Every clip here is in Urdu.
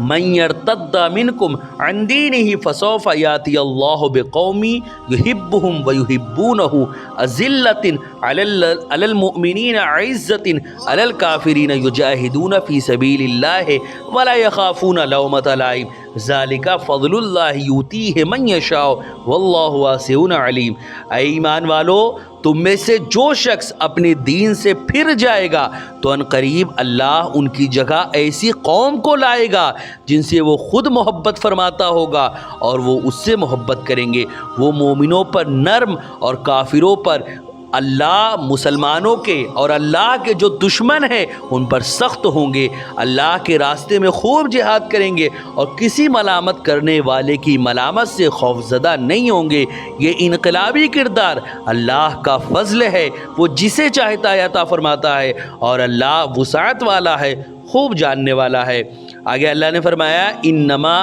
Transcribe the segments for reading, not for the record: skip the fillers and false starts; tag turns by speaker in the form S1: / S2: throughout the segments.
S1: من یرتد منکم عن دینہ فسوف یاتی اللہ بقوم یحبہم ویحبونہ اذلۃ علی المؤمنین عزۃ علی الکافرین یجاہدون فی سبیل اللہ ولا یخافون لومۃ لائم ذالک فضل اللہ یؤتیہ من یشاء واللہ واسع علیم۔ اے ایمان والو، تم میں سے جو شخص اپنے دین سے پھر جائے گا تو ان قریب اللہ ان کی جگہ ایسی قوم کو لائے گا جن سے وہ خود محبت فرماتا ہوگا اور وہ اس سے محبت کریں گے۔ وہ مومنوں پر نرم اور کافروں پر اللہ مسلمانوں کے اور اللہ کے جو دشمن ہیں ان پر سخت ہوں گے۔ اللہ کے راستے میں خوب جہاد کریں گے اور کسی ملامت کرنے والے کی ملامت سے خوفزدہ نہیں ہوں گے۔ یہ انقلابی کردار اللہ کا فضل ہے، وہ جسے چاہتا ہے عطا فرماتا ہے اور اللہ وسعت والا ہے، خوب جاننے والا ہے۔ آگے اللہ نے فرمایا انما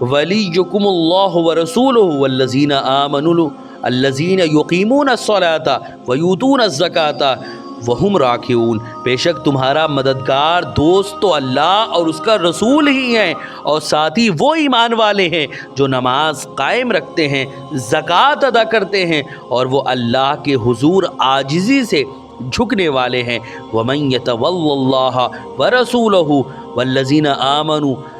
S1: ولیکم اللہ ورسولہ والذین آمنوا الذین یقیمون الصلاۃ ویؤتون الزکاۃ وہم راکعون۔ بے شک تمہارا مددگار دوست تو اللہ اور اس کا رسول ہی ہیں، اور ساتھ ہی وہ ایمان والے ہیں جو نماز قائم رکھتے ہیں، زکوٰۃ ادا کرتے ہیں اور وہ اللہ کے حضور عاجزی سے جھکنے والے ہیں۔ وَمَن يَتَوَلَّ اللَّهَ وَرَسُولَهُ وَالَّذِينَ آمَنُوا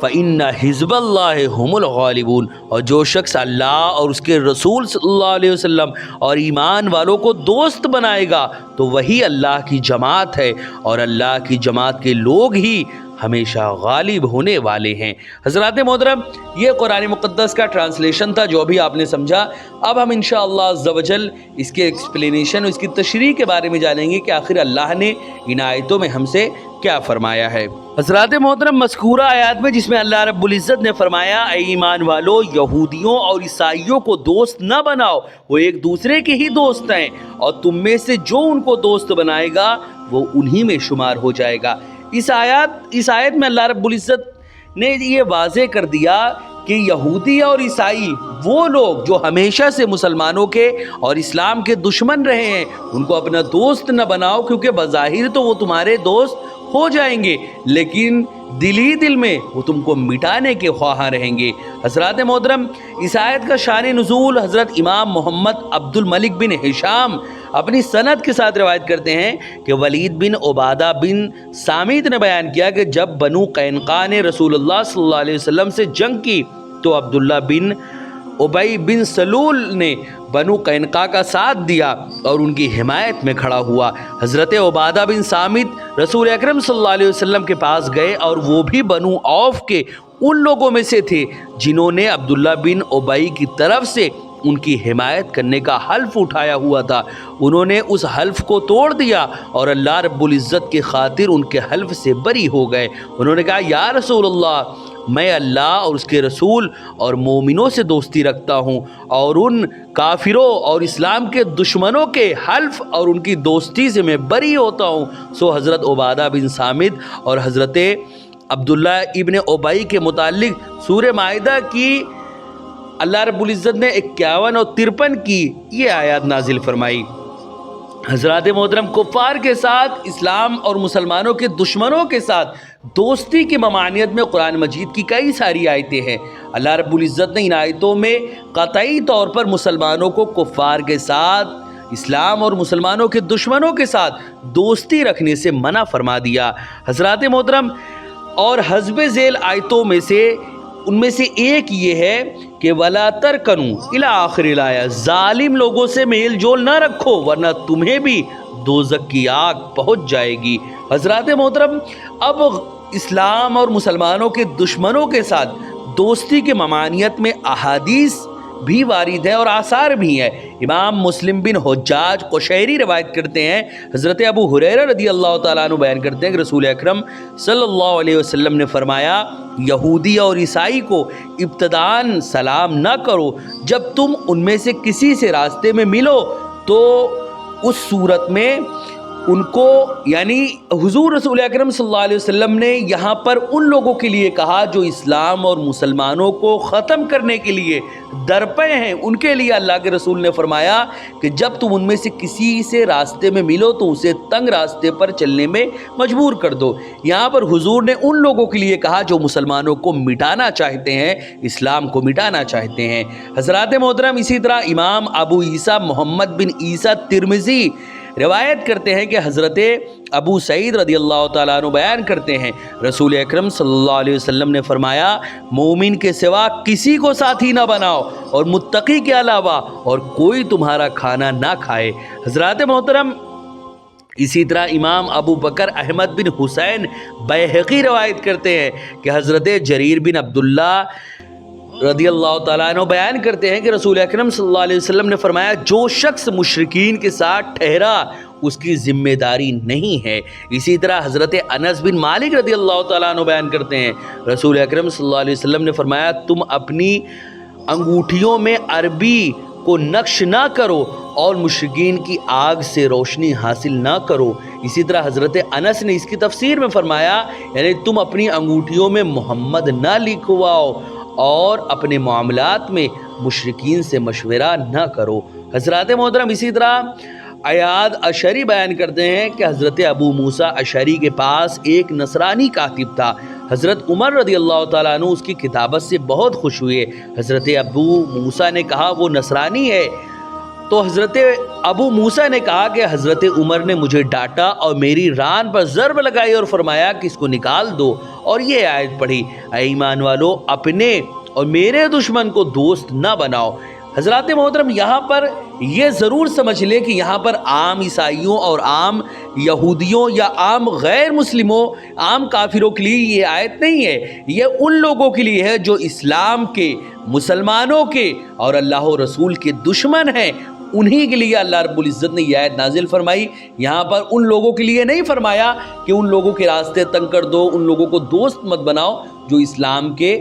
S1: فَإِنَّ حِزْبَ اللَّهِ هُمُ الْغَالِبُونَ۔ اور جو شخص اللہ اور اس کے رسول صلی اللہ علیہ وسلم اور ایمان والوں کو دوست بنائے گا تو وہی اللہ کی جماعت ہے، اور اللہ کی جماعت کے لوگ ہی ہمیشہ غالب ہونے والے ہیں۔ حضرات محترم، یہ قرآن مقدس کا ٹرانسلیشن تھا جو بھی آپ نے سمجھا۔ اب ہم انشاءاللہ عز و جل اس کے ایکسپلینیشن، اس کی تشریح کے بارے میں جانیں گے کہ آخر اللہ نے ان آیتوں میں ہم سے کیا فرمایا ہے۔ حضرات محترم، مذکورہ آیات میں جس میں اللہ رب العزت نے فرمایا اے ایمان والو، یہودیوں اور عیسائیوں کو دوست نہ بناؤ، وہ ایک دوسرے کے ہی دوست ہیں، اور تم میں سے جو ان کو دوست بنائے گا وہ انہی میں شمار ہو جائے گا۔ اس آیت میں اللہ رب العزت نے یہ واضح کر دیا کہ یہودی اور عیسائی وہ لوگ جو ہمیشہ سے مسلمانوں کے اور اسلام کے دشمن رہے ہیں، ان کو اپنا دوست نہ بناؤ، کیونکہ بظاہر تو وہ تمہارے دوست ہو جائیں گے لیکن دلی دل میں وہ تم کو مٹانے کے خواہاں رہیں گے۔ حضرات محترم، اس آیت کا شان نزول حضرت امام محمد عبد الملک بن ہشام اپنی سند کے ساتھ روایت کرتے ہیں کہ ولید بن عبادہ بن سامت نے بیان کیا کہ جب بنو قینقاع نے رسول اللہ صلی اللہ علیہ وسلم سے جنگ کی تو عبداللہ بن ابی بن سلول نے بنو قینقاع کا ساتھ دیا اور ان کی حمایت میں کھڑا ہوا۔ حضرت عبادہ بن سامت رسول اکرم صلی اللہ علیہ وسلم کے پاس گئے اور وہ بھی بنو عوف کے ان لوگوں میں سے تھے جنہوں نے عبداللہ بن ابی کی طرف سے ان کی حمایت کرنے کا حلف اٹھایا ہوا تھا۔ انہوں نے اس حلف کو توڑ دیا اور اللہ رب العزت کی خاطر ان کے حلف سے بری ہو گئے۔ انہوں نے کہا یا رسول اللہ، میں اللہ اور اس کے رسول اور مومنوں سے دوستی رکھتا ہوں اور ان کافروں اور اسلام کے دشمنوں کے حلف اور ان کی دوستی سے میں بری ہوتا ہوں۔ سو حضرت عبادہ بن سامت اور حضرت عبداللہ ابن ابی کے متعلق سورہ مائدہ کی اللہ رب العزت نے 51 اور 53 کی یہ آیات نازل فرمائی۔ حضرات محترم، کفار کے ساتھ اسلام اور مسلمانوں کے دشمنوں کے ساتھ دوستی کی ممانعت میں قرآن مجید کی کئی ساری آیتیں ہیں۔ اللہ رب العزت نے ان آیتوں میں قطعی طور پر مسلمانوں کو کفار کے ساتھ، اسلام اور مسلمانوں کے دشمنوں کے ساتھ دوستی رکھنے سے منع فرما دیا۔ حضرات محترم، اور حسب ذیل آیتوں میں سے ان میں سے ایک یہ ہے کہ وَلَا تَرْكَنُوا اِلَىٰ آخِرِ الْآیَةِ، ظالم لوگوں سے میل جول نہ رکھو ورنہ تمہیں بھی دوزخ کی آگ پہنچ جائے گی۔ حضرات محترم، اب اسلام اور مسلمانوں کے دشمنوں کے ساتھ دوستی کے ممانعت میں احادیث بھی وارد ہے اور آثار بھی ہیں۔ امام مسلم بن حجاج قشیری روایت کرتے ہیں، حضرت ابو ہریرہ رضی اللہ تعالیٰ عنہ بیان کرتے ہیں کہ رسول اکرم صلی اللہ علیہ وسلم نے فرمایا یہودی اور عیسائی کو ابتداءً سلام نہ کرو، جب تم ان میں سے کسی سے راستے میں ملو تو اس صورت میں ان کو یعنی حضور رسول اکرم صلی اللہ علیہ وسلم نے یہاں پر ان لوگوں کے لیے کہا جو اسلام اور مسلمانوں کو ختم کرنے کے لیے درپے ہیں. ان کے لیے اللہ کے رسول نے فرمایا کہ جب تم ان میں سے کسی سے راستے میں ملو تو اسے تنگ راستے پر چلنے میں مجبور کر دو. یہاں پر حضور نے ان لوگوں کے لیے کہا جو مسلمانوں کو مٹانا چاہتے ہیں, اسلام کو مٹانا چاہتے ہیں. حضرات محترم, اسی طرح امام ابو عیسیٰ محمد بن عیسیٰ ترمذی روایت کرتے ہیں کہ حضرت ابو سعید رضی اللہ تعالیٰ عنہ بیان کرتے ہیں رسول اکرم صلی اللہ علیہ وسلم نے فرمایا مومن کے سوا کسی کو ساتھی نہ بناؤ اور متقی کے علاوہ اور کوئی تمہارا کھانا نہ کھائے. حضرات محترم, اسی طرح امام ابو بکر احمد بن حسین بیہقی روایت کرتے ہیں کہ حضرت جریر بن عبداللہ رضی اللہ تعالیٰ عنہ بیان کرتے ہیں کہ رسول اکرم صلی اللہ علیہ وسلم نے فرمایا جو شخص مشرکین کے ساتھ ٹھہرا اس کی ذمہ داری نہیں ہے. اسی طرح حضرت انس بن مالک رضی اللہ تعالیٰ عنہ بیان کرتے ہیں رسول اکرم صلی اللہ علیہ وسلم نے فرمایا تم اپنی انگوٹھیوں میں عربی کو نقش نہ کرو اور مشرکین کی آگ سے روشنی حاصل نہ کرو. اسی طرح حضرت انس نے اس کی تفسیر میں فرمایا یعنی تم اپنی انگوٹھیوں میں محمد نہ لکھواؤ اور اپنے معاملات میں مشرکین سے مشورہ نہ کرو. حضرات محترم, اسی طرح عیاد اشعری بیان کرتے ہیں کہ حضرت ابو موسیٰ اشعری کے پاس ایک نصرانی کاتب تھا. حضرت عمر رضی اللہ تعالیٰ عنہ اس کی کتابت سے بہت خوش ہوئے. حضرت ابو موسیٰ نے کہا وہ نصرانی ہے, تو حضرت ابو موسیٰ نے کہا کہ حضرت عمر نے مجھے ڈانٹا اور میری ران پر ضرب لگائی اور فرمایا کہ اس کو نکال دو, اور یہ آیت پڑھی اے ایمان والو اپنے اور میرے دشمن کو دوست نہ بناؤ. حضرات محترم, یہاں پر یہ ضرور سمجھ لے کہ یہاں پر عام عیسائیوں اور عام یہودیوں یا عام غیر مسلموں, عام کافروں کے لیے یہ آیت نہیں ہے. یہ ان لوگوں کے لیے ہے جو اسلام کے, مسلمانوں کے اور اللہ و رسول کے دشمن ہیں. انہی کے لیے اللہ رب العزت نے یہ آیت نازل فرمائی. یہاں پر ان لوگوں کے لیے نہیں فرمایا کہ ان لوگوں کے راستے تنگ کر دو, ان لوگوں کو دوست مت بناؤ جو اسلام کے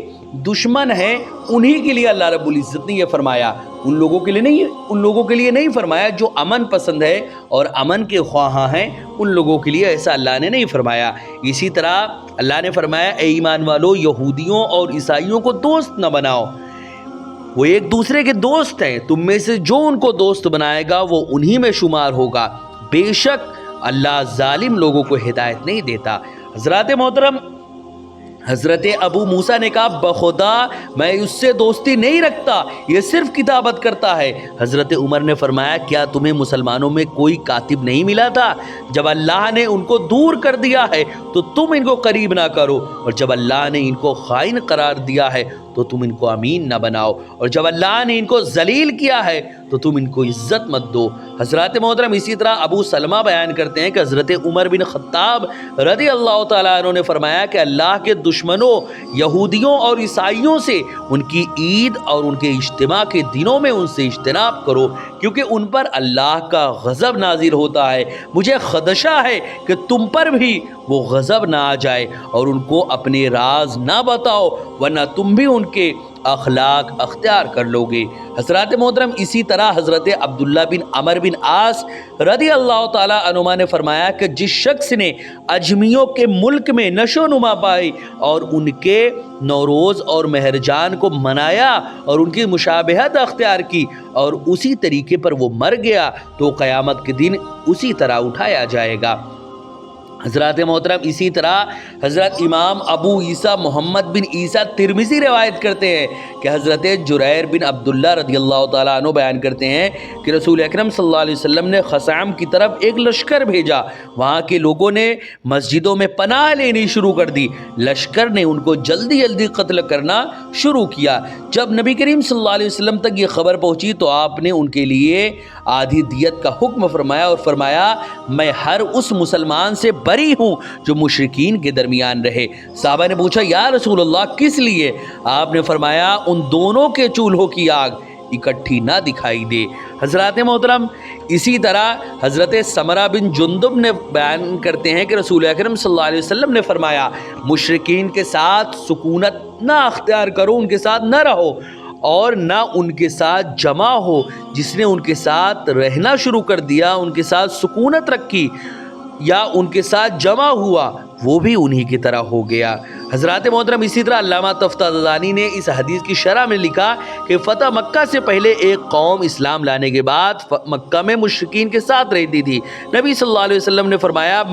S1: دشمن ہیں. انہی کے لیے اللہ رب العزت نے یہ فرمایا, ان لوگوں کے لیے نہیں فرمایا جو امن پسند ہے اور امن کے خواہاں ہیں. ان لوگوں کے لیے ایسا اللہ نے نہیں فرمایا. اسی طرح اللہ نے فرمایا اے ایمان والو یہودیوں اور عیسائیوں کو دوست نہ بناؤ, وہ ایک دوسرے کے دوست ہیں, تم میں سے جو ان کو دوست بنائے گا وہ انہی میں شمار ہوگا, بے شک اللہ ظالم لوگوں کو ہدایت نہیں دیتا. حضرات محترم, حضرت ابو موسیٰ نے کہا بخدا میں اس سے دوستی نہیں رکھتا, یہ صرف کتابت کرتا ہے. حضرت عمر نے فرمایا کیا تمہیں مسلمانوں میں کوئی کاتب نہیں ملا تھا؟ جب اللہ نے ان کو دور کر دیا ہے تو تم ان کو قریب نہ کرو, اور جب اللہ نے ان کو خائن قرار دیا ہے تو تم ان کو امین نہ بناؤ, اور جب اللہ نے ان کو ذلیل کیا ہے تو تم ان کو عزت مت دو. حضرات محترم, اسی طرح ابو سلمہ بیان کرتے ہیں کہ حضرت عمر بن خطاب رضی اللہ تعالیٰ عنہ نے فرمایا کہ اللہ کے دشمنوں یہودیوں اور عیسائیوں سے ان کی عید اور ان کے اجتماع کے دنوں میں ان سے اجتناب کرو, کیونکہ ان پر اللہ کا غضب نازل ہوتا ہے. مجھے خدشہ ہے کہ تم پر بھی وہ غضب نہ آ جائے اور ان کو اپنے راز نہ بتاؤ, ورنہ تم بھی ان کے اخلاق اختیار کر لو گے. حضرات محترم, اسی طرح حضرت عبداللہ بن عمر بن عاص رضی اللہ تعالیٰ عنہما نے فرمایا کہ جس شخص نے اجمیوں کے ملک میں نشو نما پائی اور ان کے نوروز اور مہرجان کو منایا اور ان کی مشابہت اختیار کی اور اسی طریقے پر وہ مر گیا تو قیامت کے دن اسی طرح اٹھایا جائے گا. حضرات محترم, اسی طرح حضرت امام ابو عیسیٰ محمد بن عیسیٰ ترمذی روایت کرتے ہیں کہ حضرت جریر بن عبداللہ رضی اللہ تعالیٰ عنہ بیان کرتے ہیں کہ رسول اکرم صلی اللہ علیہ وسلم نے خثعم کی طرف ایک لشکر بھیجا. وہاں کے لوگوں نے مسجدوں میں پناہ لینی شروع کر دی. لشکر نے ان کو جلدی جلدی قتل کرنا شروع کیا. جب نبی کریم صلی اللہ علیہ وسلم تک یہ خبر پہنچی تو آپ نے ان کے لیے آدھی دیت کا حکم فرمایا اور فرمایا میں ہر اس مسلمان سے بری ہوں جو مشرکین کے درمیان رہے. صحابہ نے پوچھا یا رسول اللہ کس لیے؟ آپ نے فرمایا ان دونوں کے چولہوں کی آگ اکٹھی نہ دکھائی دے. حضرات محترم, اسی طرح حضرت سمرہ بن جندب نے بیان کرتے ہیں کہ رسول اکرم صلی اللہ علیہ وسلم نے فرمایا مشرکین کے ساتھ سکونت نہ اختیار کرو, ان کے ساتھ نہ رہو اور نہ ان کے ساتھ جمع ہو. جس نے ان کے ساتھ رہنا شروع کر دیا, ان کے ساتھ سکونت رکھی, یا ان کے ساتھ جمع ہوا وہ بھی انہی کی طرح ہو گیا۔ حضرات محترم اسی طرح علامہ تفتازانی نے اس حدیث کی شرح میں لکھا کہ فتح مکہ سے پہلے ایک قوم اسلام لانے کے بعد مکہ میں مشرکین کے ساتھ رہتی تھی۔ نبی صلی اللہ علیہ وسلم نے فرمایا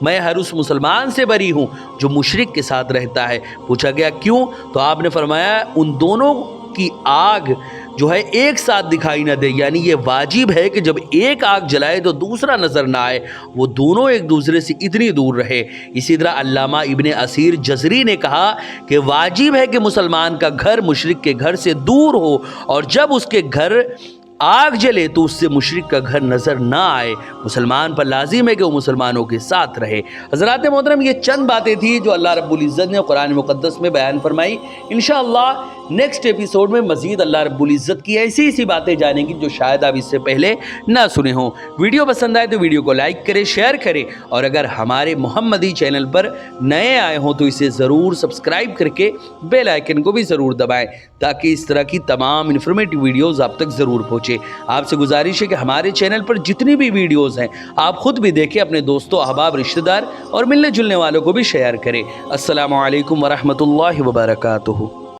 S1: میں ہر اس مسلمان سے بری ہوں جو مشرک کے ساتھ رہتا ہے۔ پوچھا گیا کیوں؟ تو آپ نے فرمایا ان دونوں کی آگ جو ہے ایک ساتھ دکھائی نہ دے، یعنی یہ واجب ہے کہ جب ایک آگ جلائے تو دوسرا نظر نہ آئے، وہ دونوں ایک دوسرے سے اتنی دور رہے۔ اسی طرح علامہ ابن اسیر جزری نے کہا کہ واجب ہے کہ مسلمان کا گھر مشرک کے گھر سے دور ہو، اور جب اس کے گھر آگ جلے تو اس سے مشرک کا گھر نظر نہ آئے۔ مسلمان پر لازم ہے کہ وہ مسلمانوں کے ساتھ رہے۔ حضرات محترم یہ چند باتیں تھیں جو اللہ رب العزت نے قرآن مقدس میں بیان فرمائی۔ انشاءاللہ نیکسٹ ایپیسوڈ میں مزید اللہ رب العزت کی ایسی باتیں جانیں گی جو شاید آپ اس سے پہلے نہ سنے ہوں۔ ویڈیو پسند آئے تو ویڈیو کو لائک کریں، شیئر کریں، اور اگر ہمارے محمدی چینل پر نئے آئے ہوں تو اسے ضرور سبسکرائب کر کے بیل آئیکن کو بھی ضرور دبائیں تاکہ اس طرح کی تمام انفارمیٹیو ویڈیوز آپ تک ضرور پہنچے۔ آپ سے گزارش ہے کہ ہمارے چینل پر جتنی بھی ویڈیوز ہیں آپ خود بھی دیکھیں، اپنے دوستوں، احباب، رشتہ دار اور ملنے جلنے والوں کو بھی شیئر کریں۔ السلام علیکم ورحمۃ اللہ وبرکاتہ۔